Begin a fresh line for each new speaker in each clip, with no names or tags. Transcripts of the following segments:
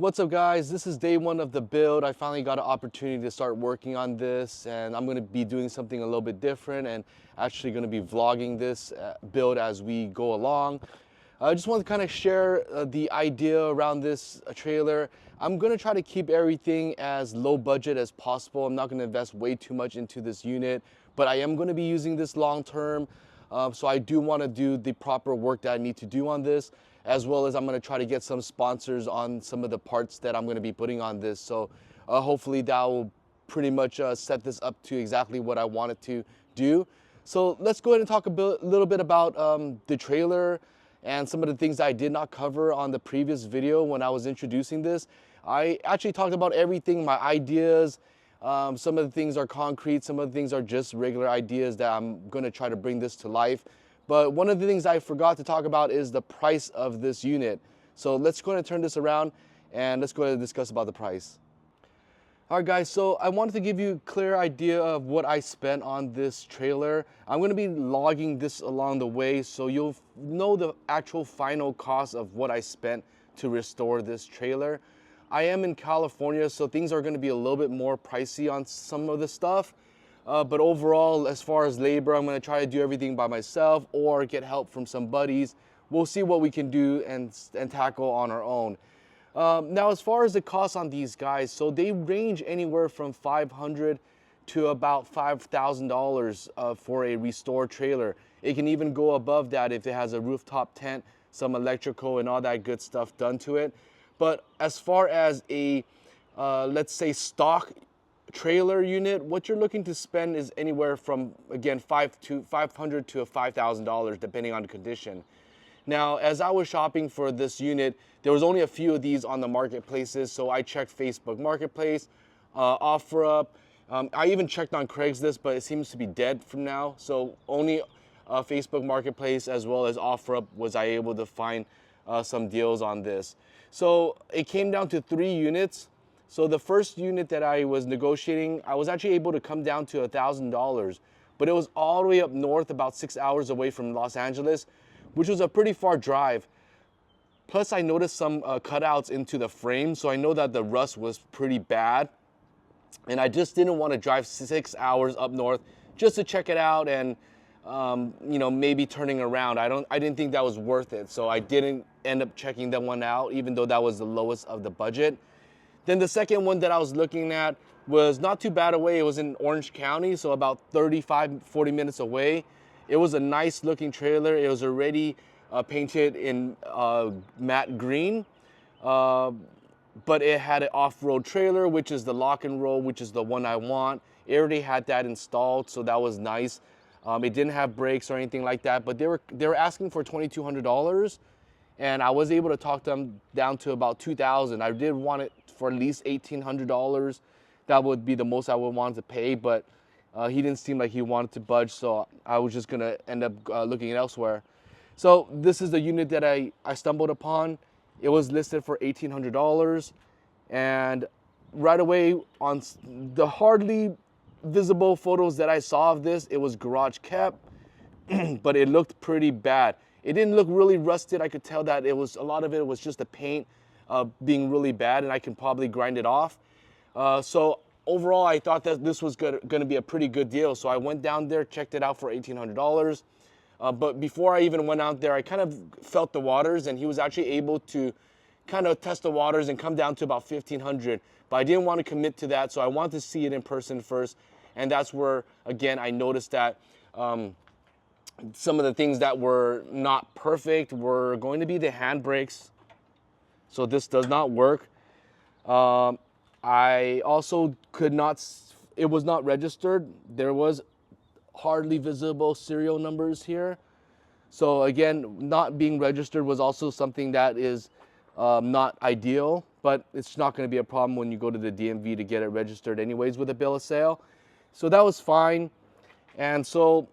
What's up guys, this is day one of the build. I finally got an opportunity to start working on this, and I'm going to be doing something a little bit different and actually going to be vlogging this build as we go along. I just want to kind of share the idea around this trailer. I'm going to try to keep everything as low budget as possible. I'm not going to invest way too much into this unit, but I am going to be using this long term. So I do want to do the proper work that I need to do on this, as well as I'm going to try to get some sponsors on some of the parts that I'm going to be putting on this. So hopefully that will pretty much set this up to exactly what I want it to do. So let's go ahead and talk a little bit about the trailer and some of the things I did not cover on the previous video when I was introducing this. I actually talked about everything, my ideas. Some of the things are concrete, some of the things are just regular ideas that I'm going to try to bring this to life. But one of the things I forgot to talk about is the price of this unit. So let's go ahead and turn this around and let's go ahead and discuss about the price. All right guys, so I wanted to give you a clear idea of what I spent on this trailer. I'm going to be logging this along the way so you'll know the actual final cost of what I spent to restore this trailer. I am in California, so things are going to be a little bit more pricey on some of the stuff. But overall, as far as labor, I'm going to try to do everything by myself or get help from some buddies. We'll see what we can do and tackle on our own. Now, as far as the cost on these guys, so they range anywhere from $500 to about $5,000 for a restored trailer. It can even go above that if it has a rooftop tent, some electrical and all that good stuff done to it. But as far as a, let's say, stock trailer unit, what you're looking to spend is anywhere from, again, $500 to $5,000 depending on the condition. Now, as I was shopping for this unit, there was only a few of these on the marketplaces, so I checked Facebook Marketplace, OfferUp. I even checked on Craigslist, but it seems to be dead from now. So only Facebook Marketplace as well as OfferUp was I able to find some deals on this. So it came down to 3 units. So the first unit that I was negotiating, I was actually able to come down to $1,000, but it was all the way up north, about 6 hours away from Los Angeles, which was a pretty far drive. Plus I noticed some cutouts into the frame, so I know that the rust was pretty bad. And I just didn't want to drive 6 hours up north just to check it out and you know, maybe turning around. I didn't think that was worth it, so I didn't end up checking that one out, even though that was the lowest of the budget. Then the second one that I was looking at was not too bad away. It was in Orange County, so about 35-40 minutes away. It was a nice looking trailer. It was already painted in matte green, but it had an off-road trailer, which is the lock and roll, which is the one I want. It already had that installed, so that was nice. It didn't have brakes or anything like that, but they were asking for $2,200, and I was able to talk them down to about $2,000. I did want it for at least $1,800. That would be the most I would want to pay, but he didn't seem like he wanted to budge, so I was just gonna end up looking elsewhere. So this is the unit that I stumbled upon. It was listed for $1,800, and right away on the hardly visible photos that I saw of this, it was garage kept, but it looked pretty bad. It didn't look really rusted. I could tell that it was, a lot of it was just the paint being really bad, and I can probably grind it off. So overall, I thought that this was going to be a pretty good deal. So I went down there, checked it out for $1,800. But before I even went out there, I kind of felt the waters, and he was actually able to kind of test the waters and come down to about $1,500. But I didn't want to commit to that, so I wanted to see it in person first. And that's where, again, I noticed that some of the things that were not perfect were going to be the handbrakes. So this does not work. I also could not, it was not registered. There was hardly visible serial numbers here. So again, not being registered was also something that is not ideal, but it's not going to be a problem when you go to the DMV to get it registered anyways with a bill of sale. So that was fine. And so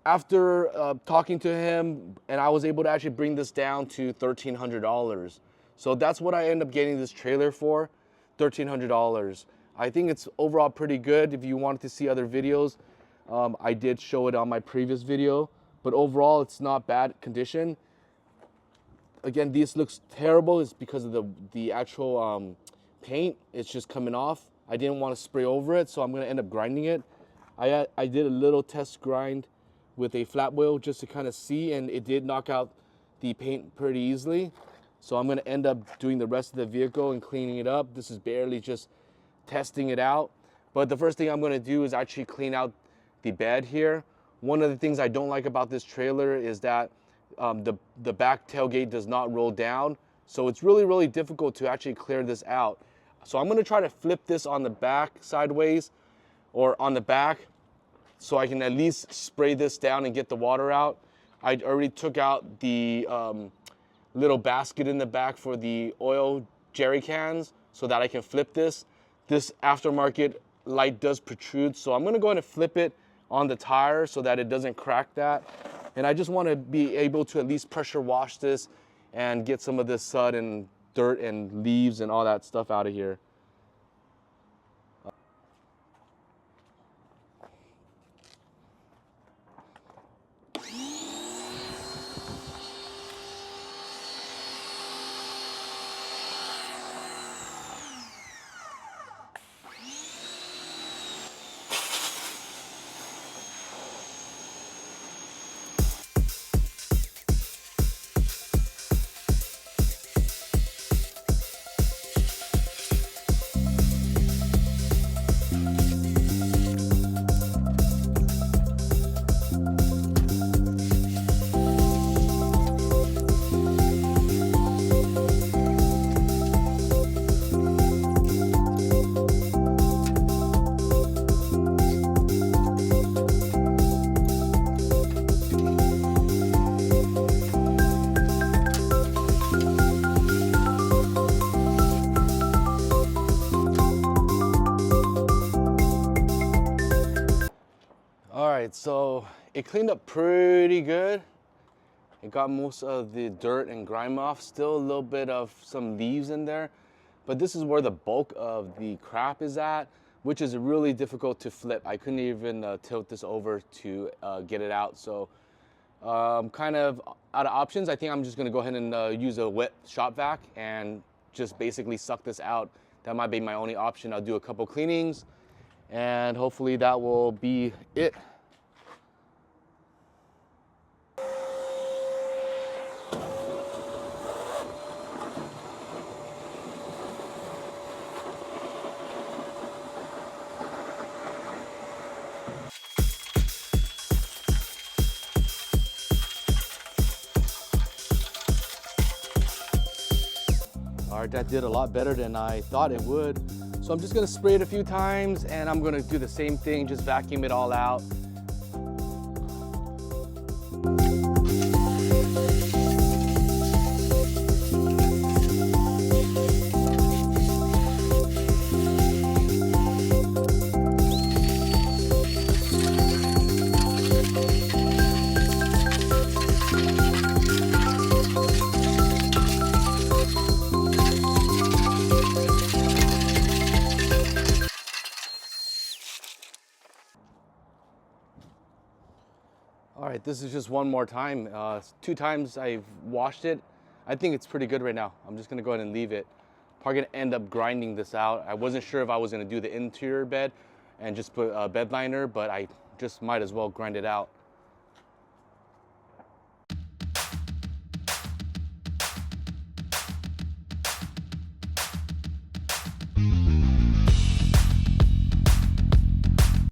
after talking to him, and I was able to actually bring this down to $1,300. So that's what I ended up getting this trailer for, $1,300. I think it's overall pretty good. If you wanted to see other videos, I did show it on my previous video, but overall it's not bad condition. again, this looks terrible. It's because of the actual paint. It's just coming off. I didn't want to spray over it, so I'm gonna end up grinding it. I did a little test grind with a flat wheel just to kind of see, and it did knock out the paint pretty easily. So I'm gonna end up doing the rest of the vehicle and cleaning it up. This is barely just testing it out. But the first thing I'm gonna do is actually clean out the bed here. One of the things I don't like about this trailer is that the back tailgate does not roll down. So it's really, really difficult to actually clear this out. So I'm gonna try to flip this on the back sideways or on the back so I can at least spray this down and get the water out. I already took out the little basket in the back for the oil jerry cans so that I can flip this. This aftermarket light does protrude, so I'm gonna go ahead and flip it on the tire so that it doesn't crack that. And I just wanna be able to at least pressure wash this and get some of this soot and dirt and leaves and all that stuff out of here. So it cleaned up pretty good. It got most of the dirt and grime off. Still a little bit of some leaves in there, but this is where the bulk of the crap is at, which is really difficult to flip. I couldn't even tilt this over to get it out. So kind of out of options. I think I'm just gonna go ahead and use a wet shop vac and just basically suck this out. That might be my only option. I'll do a couple cleanings and hopefully that will be it. All right, that did a lot better than I thought it would. So I'm just gonna spray it a few times and I'm gonna do the same thing, just vacuum it all out. All right, this is just one more time. 2 times I've washed it. I think it's pretty good right now. I'm just gonna go ahead and leave it. Probably gonna end up grinding this out. I wasn't sure if I was gonna do the interior bed and just put a bed liner, but I just might as well grind it out.